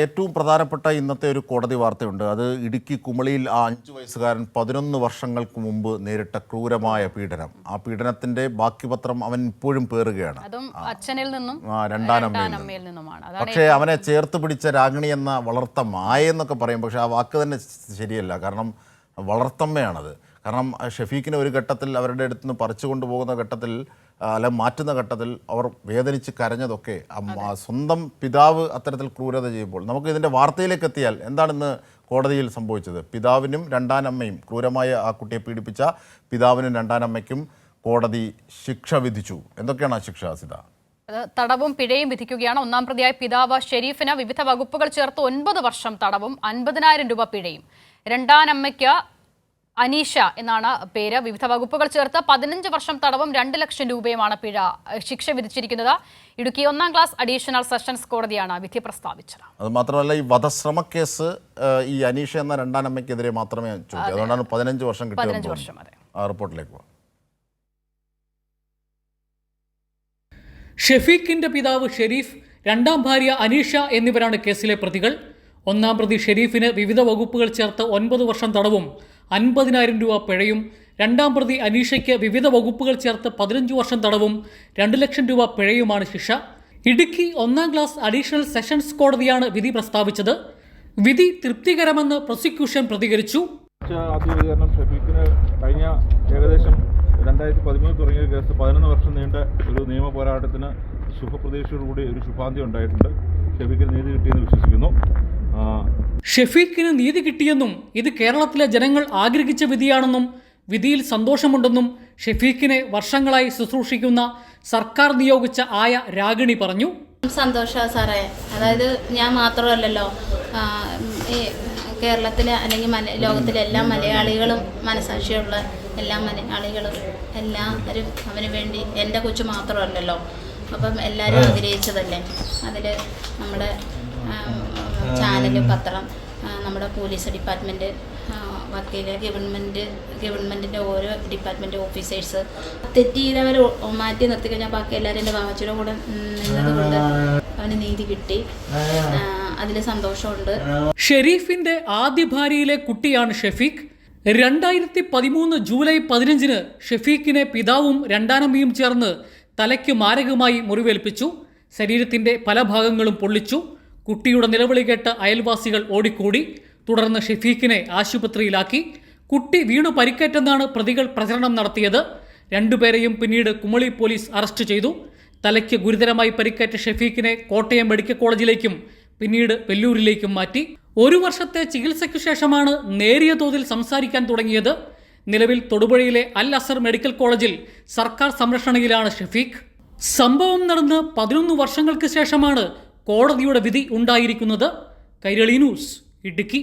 ഏറ്റവും പ്രധാനപ്പെട്ട ഇന്നത്തെ ഒരു കോടതി വാർത്തയുണ്ട്. അത് ഇടുക്കി കുമളിയിൽ ആ 5 വയസ്സുകാരൻ 11 വർഷങ്ങൾക്ക് മുമ്പ് നേരിട്ട ക്രൂരമായ പീഡനം. ആ പീഡനത്തിന്റെ ബാക്കി പത്രം അവൻ ഇപ്പോഴും പേറുകയാണ്. അച്ഛനിൽ നിന്നും രണ്ടാനമ്മയിൽ നിന്നുമാണ്. പക്ഷേ അവനെ ചേർത്ത് പിടിച്ച രാഗിണി എന്ന വളർത്തമ്മ എന്നൊക്കെ പറയും. പക്ഷേ ആ വാക്ക് തന്നെ ശരിയല്ല. കാരണം വളർത്തമ്മയാണത്. കാരണം ഷെഫീഖിനെ ഒരു ഘട്ടത്തിൽ അവരുടെ അടുത്ത് നിന്ന് പറിച്ചു കൊണ്ടുപോകുന്ന ഘട്ടത്തിൽ അല്ല മാറ്റുന്ന ഘട്ടത്തിൽ അവർ വേദനിച്ച് കരഞ്ഞതൊക്കെ സ്വന്തം പിതാവ് അത്തരത്തിൽ ക്രൂരത ചെയ്യുമ്പോൾ നമുക്ക് ഇതിൻ്റെ വാർത്തയിലേക്ക് എത്തിയാൽ എന്താണിന്ന് കോടതിയിൽ സംഭവിച്ചത്? പിതാവിനും രണ്ടാനമ്മയും ക്രൂരമായ ആ കുട്ടിയെ പീഡിപ്പിച്ച പിതാവിനും രണ്ടാനമ്മയ്ക്കും കോടതി ശിക്ഷ വിധിച്ചു. എന്തൊക്കെയാണ് ആ ശിക്ഷ, സിത? തടവും പിഴയും വിധിക്കുകയാണ്. ഒന്നാം പ്രതിയായ പിതാവ് ഷെരീഫിന് വിവിധ വകുപ്പുകൾ ചേർത്ത് 9 വർഷം തടവും 50,000 രൂപ പിഴയും. രണ്ടാനമ്മയ്ക്ക് അനീഷ എന്നാണ് പേര്. വിവിധ വകുപ്പുകൾ ചേർത്ത് 15 വർഷം തടവും 2 ലക്ഷം രൂപയുമാണ് പിഴ ശിക്ഷ വിധിച്ചിരിക്കുന്നത്. ഇടുക്കി 1ാം ക്ലാസ് അഡീഷണൽ സെഷൻസ് കോടതിയാണ് വിധി പ്രസ്താവിച്ചത്. അത് മാത്രമല്ല, ഈ വധശ്രമ കേസ് ഈ അനീഷ എന്ന രണ്ടാനമ്മയ്ക്കെതിരെ മാത്രമേ ചോദിക്കൂ. അതുകൊണ്ടാണ് 15 വർഷം കിട്ടിയത്. ആ റിപ്പോർട്ടിലേക്ക് പോകാം. ഷെഫീഖിന്റെ പിതാവ് ഷെരീഫ്, രണ്ടാം ഭാര്യ അനീഷ എന്നിവരാണ് കേസിലെ പ്രതികൾ. ഒന്നാം പ്രതി ഷെരീഫിന് വിവിധ വകുപ്പുകൾ ചേർത്ത് 9 വർഷം തടവും 50,000 രൂപ പിഴയും, രണ്ടാം പ്രതി അനീഷയ്ക്ക് വിവിധ വകുപ്പുകൾ ചേർത്ത് 15 വർഷം തടവും 2 ലക്ഷം രൂപ പിഴയുമാണ് ശിക്ഷ. ഇടുക്കി 1ാം ക്ലാസ് അഡീഷണൽ സെഷൻസ് കോടതിയാണ് വിധി പ്രസ്താവിച്ചത്. വിധി തൃപ്തികരമെന്ന് പ്രോസിക്യൂഷൻ പ്രതികരിച്ചു. ഷെഫീഖിന് കഴിഞ്ഞ ഏകദേശം 2013 തുടങ്ങിയ കേസ് 11 വർഷം നീണ്ട ഒരു നിയമ പോരാട്ടത്തിന് ശുഭപ്രതീക്ഷയോടുകൂടി ഒരു ശുഭാന്തി ഉണ്ടായിട്ടുണ്ട്. ഷെഫീഖിന് നീതി കിട്ടിയെന്ന് വിശ്വസിക്കുന്നു. ഷെഫീഖിന് നീതി കിട്ടിയെന്നും ഇത് കേരളത്തിലെ ജനങ്ങൾ ആഗ്രഹിച്ച വിധിയാണെന്നും വിധിയിൽ സന്തോഷമുണ്ടെന്നും ഷെഫീഖിനെ വർഷങ്ങളായി ശുശ്രൂഷിക്കുന്ന സർക്കാർ നിയോഗിച്ച ആയ രാഗിണി പറഞ്ഞു. സന്തോഷമാണ് സാറേ. അതായത് ഞാൻ മാത്രമല്ലല്ലോ, ഈ കേരളത്തിലെ അല്ലെങ്കിൽ ലോകത്തിലെ എല്ലാ മലയാളികളും, മനസാക്ഷിയുള്ള എല്ലാ മലയാളികളും എല്ലാവരും അവന് വേണ്ടി, എൻ്റെ കൊച്ചു മാത്രമല്ലല്ലോ, അപ്പം എല്ലാവരും ആഗ്രഹിച്ചതല്ലേ. അതിൽ നമ്മുടെ ചാനൽ, പത്രം, നമ്മുടെ പോലീസ് ഡിപ്പാർട്ട്മെൻറ്റ്, വക്കീല്, ഗവൺമെൻറ്റിൻ്റെ ഓരോ ഡിപ്പാർട്ട്മെൻറ്റ് ഓഫീസേഴ്സ് തെറ്റ് ചെയ്തവർ മാറ്റി നിർത്തി കഴിഞ്ഞാൽ ബാക്കി എല്ലാവരും എൻ്റെ വാവച്ചിയുടെ കൂടെ നിന്നതുകൊണ്ട് അവന് നീതി കിട്ടി. അതിൽ സന്തോഷമുണ്ട്. ഷെരീഫിന്റെ ആദ്യ ഭാര്യയിലെ കുട്ടിയാണ് ഷെഫീഖ്. 2013 ജൂലൈ 15 ഷെഫീഖിനെ പിതാവും രണ്ടാനമ്മയും ചേർന്ന് തലയ്ക്ക് മാരകമായി മുറിവേൽപ്പിച്ചു. ശരീരത്തിന്റെ പല ഭാഗങ്ങളും പൊള്ളിച്ചു. കുട്ടിയുടെ നിലവിളി കേട്ട് അയൽവാസികൾ ഓടിക്കൂടി. തുടർന്ന് ഷെഫീഖിനെ ആശുപത്രിയിലാക്കി. കുട്ടി വീണു പരിക്കേറ്റെന്നാണ് പ്രതികൾ പ്രചരണം നടത്തിയത്. രണ്ടുപേരെയും പിന്നീട് കുമളി പോലീസ് അറസ്റ്റ് ചെയ്തു. തലയ്ക്ക് ഗുരുതരമായി പരിക്കേറ്റ ഷെഫീഖിനെ കോട്ടയം മെഡിക്കൽ കോളേജിലേക്കും പിന്നീട് വെല്ലൂരിലേക്കും മാറ്റി. 1 വർഷത്തെ ചികിത്സയ്ക്കു ശേഷമാണ് നേരിയ തോതിൽ സംസാരിക്കാൻ തുടങ്ങിയത്. നിലവിൽ തൊടുപുഴയിലെ അൽ അസർ മെഡിക്കൽ കോളേജിൽ സർക്കാർ സംരക്ഷണയിലാണ് ഷെഫീഖ്. സംഭവം നടന്ന് 11 വർഷങ്ങൾക്ക് ശേഷമാണ് കോടതിയുടെ വിധി ഉണ്ടായിരിക്കുന്നത്. കൈരളി ന്യൂസ്, ഇടുക്കി.